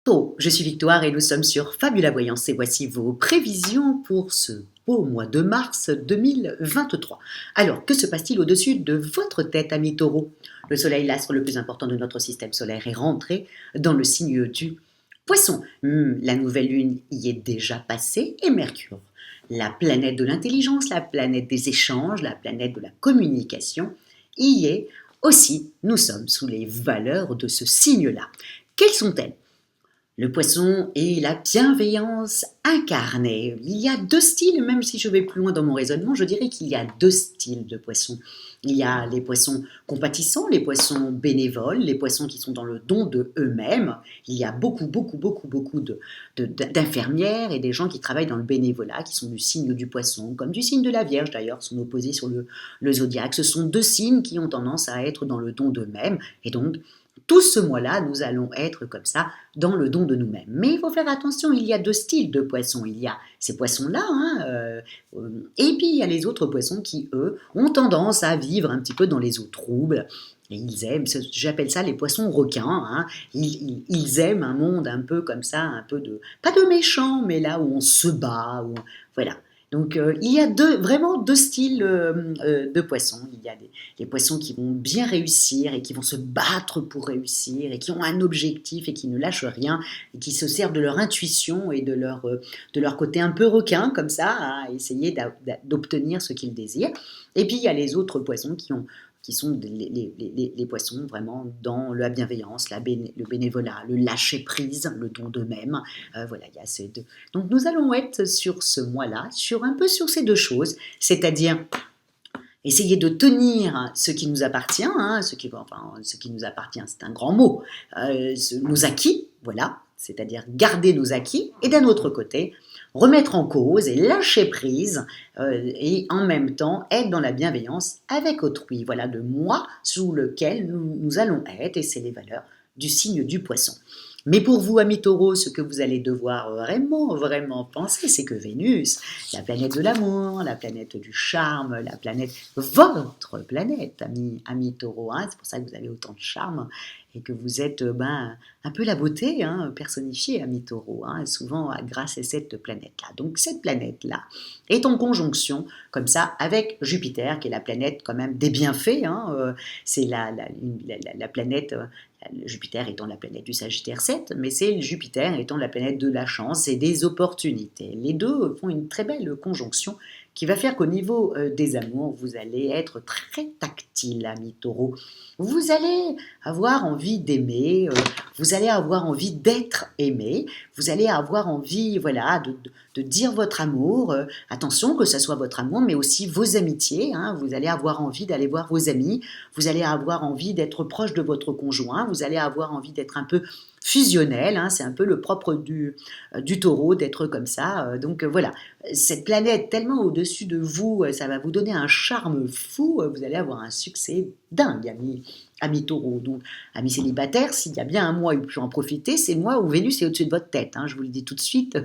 Taureau, je suis Victoire et nous sommes sur Fabula Voyance et voici vos prévisions pour ce beau mois de mars 2023. Alors, que se passe-t-il au-dessus de votre tête, ami Taureau? Le soleil, l'astre le plus important de notre système solaire, est rentré dans le signe du Poisson. La nouvelle lune y est déjà passée et Mercure, la planète de l'intelligence, la planète des échanges, la planète de la communication, y est aussi. Nous sommes sous les valeurs de ce signe-là. Quelles sont-elles? Le poisson est la bienveillance incarnée. Il y a deux styles, même si je vais plus loin dans mon raisonnement, je dirais qu'il y a deux styles de poissons. Il y a les poissons compatissants, les poissons bénévoles, les poissons qui sont dans le don de eux-mêmes. Il y a beaucoup d'infirmières et des gens qui travaillent dans le bénévolat, qui sont du signe du poisson, comme du signe de la Vierge d'ailleurs, sont opposés sur le zodiaque. Ce sont deux signes qui ont tendance à être dans le don d'eux-mêmes, et donc tout ce mois-là, nous allons être comme ça dans le don de nous-mêmes. Mais il faut faire attention, il y a deux styles de poissons. Il y a ces poissons-là, et puis il y a les autres poissons qui, eux, ont tendance à vivre un petit peu dans les eaux troubles. Et ils aiment, j'appelle ça les poissons requins. Ils aiment un monde un peu comme ça, un peu de, pas de méchant, mais là où on se bat, voilà. Donc il y a vraiment deux styles de poissons. Il y a les poissons qui vont bien réussir et qui vont se battre pour réussir et qui ont un objectif et qui ne lâchent rien et qui se servent de leur intuition et de leur côté un peu requin comme ça à essayer d'obtenir ce qu'ils désirent. Et puis il y a les autres poissons qui sont les poissons vraiment dans la bienveillance, le bénévolat, le lâcher-prise, le don d'eux-mêmes. Voilà, il y a ces deux. Donc nous allons être sur ce mois-là, un peu sur ces deux choses, c'est-à-dire essayer de tenir ce qui nous appartient, ce qui nous appartient, c'est un grand mot, nos acquis, voilà, c'est-à-dire garder nos acquis, et d'un autre côté, remettre en cause et lâcher prise, et en même temps être dans la bienveillance avec autrui. Voilà le moi sous lequel nous allons être, et c'est les valeurs du signe du poisson. Mais pour vous, amis taureaux, ce que vous allez devoir vraiment penser, c'est que Vénus, la planète de l'amour, la planète du charme, la planète, votre planète, amis taureaux, c'est pour ça que vous avez autant de charme et que vous êtes un peu la beauté personnifiée, amis taureaux, souvent grâce à cette planète-là. Donc cette planète-là est en conjonction comme ça avec Jupiter, qui est la planète quand même des bienfaits, c'est la planète... Jupiter étant la planète du Sagittaire 7, mais c'est Jupiter étant la planète de la chance et des opportunités. Les deux font une très belle conjonction qui va faire qu'au niveau des amours, vous allez être très tactile, amis taureaux. Vous allez avoir envie d'aimer, vous allez avoir envie d'être aimé, vous allez avoir envie de dire votre amour. Attention que ce soit votre amour, mais aussi vos amitiés. Vous allez avoir envie d'aller voir vos amis, vous allez avoir envie d'être proche de votre conjoint, vous allez avoir envie d'être un peu fusionnel, c'est un peu le propre du taureau d'être comme ça. Donc voilà, cette planète tellement au-dessus de vous, ça va vous donner un charme fou, vous allez avoir un succès dingue, amis taureaux. Donc, amis célibataires, s'il y a bien un mois où il faut en profiter, c'est le mois où Vénus est au-dessus de votre tête. Je vous le dis tout de suite,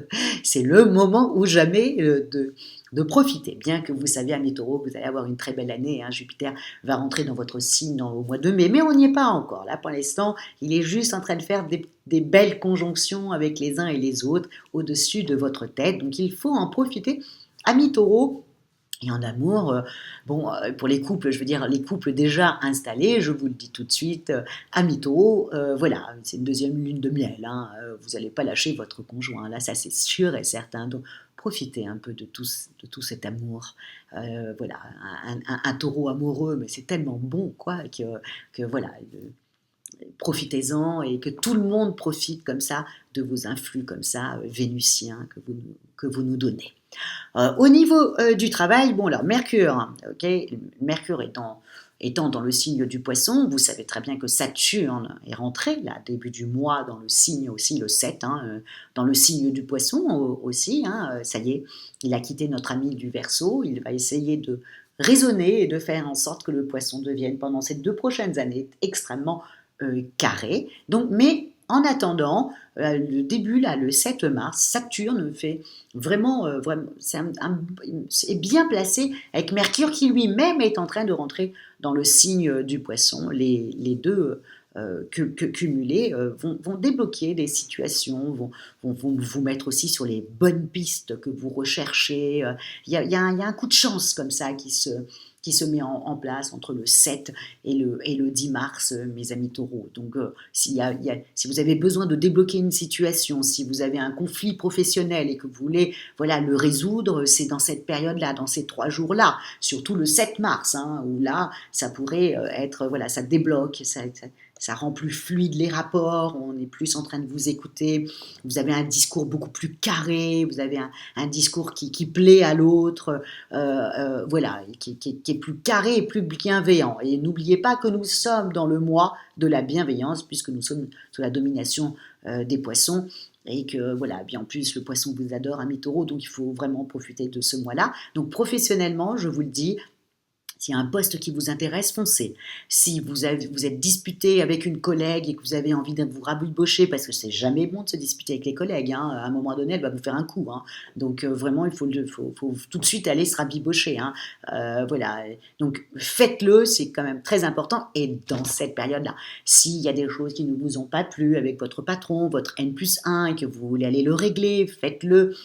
c'est le moment ou jamais de profiter. Bien que vous savez, amis taureaux, vous allez avoir une très belle année. Jupiter va rentrer dans votre signe au mois de mai, mais on n'y est pas encore. Là, pour l'instant, il est juste en train de faire des belles conjonctions avec les uns et les autres au-dessus de votre tête. Donc, il faut en profiter. Amis taureaux, et en amour, pour les couples, je veux dire, les couples déjà installés, je vous le dis tout de suite, amis taureaux, voilà, c'est une deuxième lune de miel, vous n'allez pas lâcher votre conjoint, là, ça c'est sûr et certain, donc profitez un peu de tout cet amour, voilà, un taureau amoureux, mais c'est tellement bon, quoi, que voilà, profitez-en et que tout le monde profite comme ça de vos influx comme ça, vénusiens que vous nous donnez. Au niveau du travail, bon alors Mercure, Mercure étant dans le signe du poisson, vous savez très bien que Saturne est rentré, là, début du mois, dans le signe aussi, le 7, dans le signe du poisson aussi, ça y est, il a quitté notre ami du Verseau, il va essayer de raisonner et de faire en sorte que le poisson devienne pendant ces 2 prochaines années extrêmement carré. Donc, mais en attendant, le début, là, le 7 mars, Saturne fait vraiment c'est bien placé avec Mercure qui lui-même est en train de rentrer dans le signe du poisson. Les deux cumulés vont débloquer des situations, vont vous mettre aussi sur les bonnes pistes que vous recherchez. Il y a un coup de chance comme ça qui se met en place entre le 7 et le 10 mars, mes amis taureaux. Donc, si vous avez besoin de débloquer une situation, si vous avez un conflit professionnel et que vous voulez voilà, le résoudre, c'est dans cette période-là, dans ces 3 jours-là, surtout le 7 mars, hein, où là, ça pourrait être, voilà, ça débloque, ça rend plus fluide les rapports, on est plus en train de vous écouter, vous avez un discours beaucoup plus carré, vous avez un discours qui plaît à l'autre, voilà, qui est plus carré et plus bienveillant. Et n'oubliez pas que nous sommes dans le mois de la bienveillance, puisque nous sommes sous la domination des poissons, et que voilà, bien en plus le poisson vous adore, amis taureaux, donc il faut vraiment profiter de ce mois-là. Donc professionnellement, je vous le dis, s'il y a un poste qui vous intéresse, foncez. Si vous êtes disputé avec une collègue et que vous avez envie de vous rabibocher, parce que c'est jamais bon de se disputer avec les collègues, hein, à un moment donné, elle va vous faire un coup. Hein. Donc vraiment, il faut tout de suite aller se rabibocher. Hein. Voilà. Donc faites-le, c'est quand même très important. Et dans cette période-là, s'il y a des choses qui ne vous ont pas plu avec votre patron, votre N+1, et que vous voulez aller le régler, faites-le.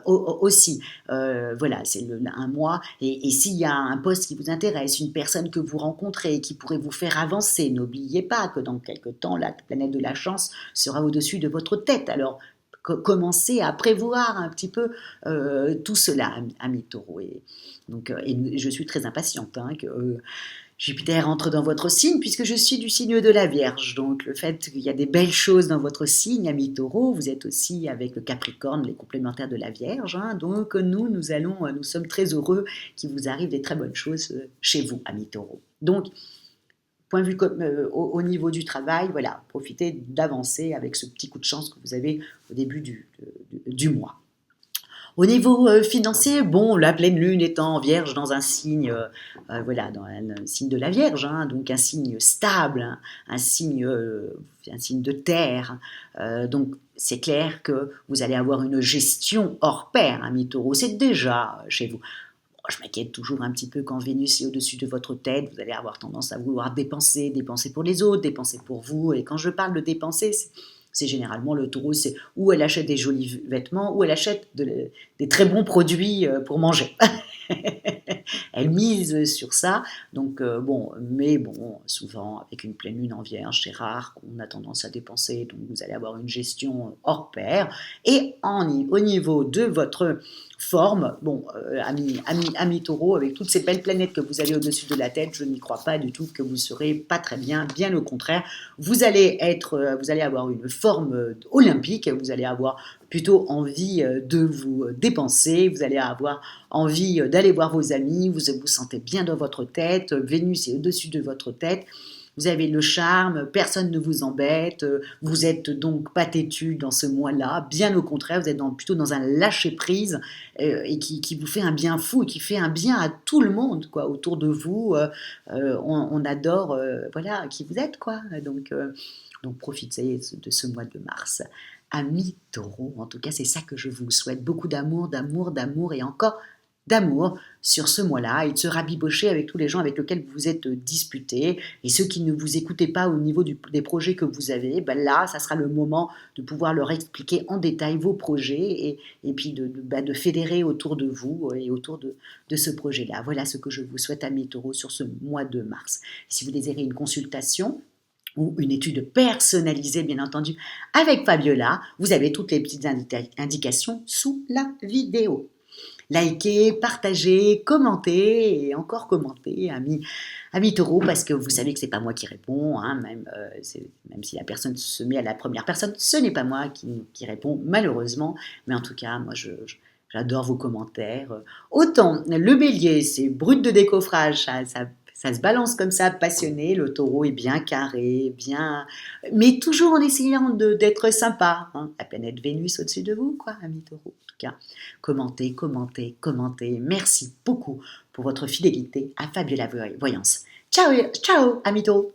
Aussi, voilà, c'est un mois, et s'il y a un poste qui vous intéresse, une personne que vous rencontrez qui pourrait vous faire avancer, n'oubliez pas que dans quelques temps, la planète de la chance sera au-dessus de votre tête. Alors, commencez à prévoir un petit peu tout cela, amis taureaux. Et, donc, et je suis très impatiente hein, que Jupiter entre dans votre signe, puisque je suis du signe de la Vierge. Donc le fait qu'il y a des belles choses dans votre signe, amis taureaux, vous êtes aussi avec le Capricorne, les complémentaires de la Vierge. Hein, donc nous sommes très heureux qu'il vous arrive des très bonnes choses chez vous, amis taureaux. Donc, point de vue au niveau du travail, voilà, profitez d'avancer avec ce petit coup de chance que vous avez au début du mois. Au niveau financier, bon, la pleine lune étant vierge dans un signe, voilà, dans un signe de la Vierge, hein, donc un signe stable, hein, un signe de terre. Donc c'est clair que vous allez avoir une gestion hors pair, hein, mi-taureau, c'est déjà chez vous. Je m'inquiète toujours un petit peu quand Vénus est au-dessus de votre tête, vous allez avoir tendance à vouloir dépenser pour les autres, dépenser pour vous. Et quand je parle de dépenser, c'est généralement le taureau, c'est où elle achète des jolis vêtements, ou elle achète des très bons produits pour manger. Elle mise sur ça, donc mais bon, souvent avec une pleine lune en Vierge, c'est rare qu'on a tendance à dépenser, donc vous allez avoir une gestion hors pair. Et au niveau de votre forme, bon, ami taureau, avec toutes ces belles planètes que vous avez au-dessus de la tête, je n'y crois pas du tout que vous serez pas très bien, bien au contraire. Vous allez avoir une forme olympique, vous allez avoir plutôt envie de vous dépenser, vous allez avoir envie d'aller voir vos amis, vous vous sentez bien dans votre tête, Vénus est au-dessus de votre tête, vous avez le charme, personne ne vous embête, vous êtes donc pas têtu dans ce mois-là, bien au contraire, vous êtes plutôt dans un lâcher-prise et qui vous fait un bien fou et qui fait un bien à tout le monde quoi, autour de vous. On adore voilà, qui vous êtes, quoi. Donc profitez de ce mois de mars. Amis taureaux, en tout cas, c'est ça que je vous souhaite. Beaucoup d'amour, d'amour, d'amour et encore d'amour sur ce mois-là et de se rabibocher avec tous les gens avec lesquels vous vous êtes disputés. Et ceux qui ne vous écoutaient pas au niveau des projets que vous avez, ben là, ça sera le moment de pouvoir leur expliquer en détail vos projets et puis de fédérer autour de vous et autour de ce projet-là. Voilà ce que je vous souhaite, amis taureaux, sur ce mois de mars. Si vous désirez une consultation, ou une étude personnalisée, bien entendu, avec Fabiola, vous avez toutes les petites indications sous la vidéo. Likez, partagez, commentez et encore commentez, amis taureaux, parce que vous savez que c'est pas moi qui réponds, hein, même si la personne se met à la première personne, ce n'est pas moi qui réponds, malheureusement, mais en tout cas, moi j'adore vos commentaires. Autant le bélier, c'est brut de décoffrage, ça se balance comme ça, passionné. Le taureau est bien carré, mais toujours en essayant d'être sympa. Hein. La planète Vénus au-dessus de vous, quoi, amis taureaux. En tout cas, commentez, commentez, commentez. Merci beaucoup pour votre fidélité à Fabiola Voyance. Ciao, ciao, amis taureaux.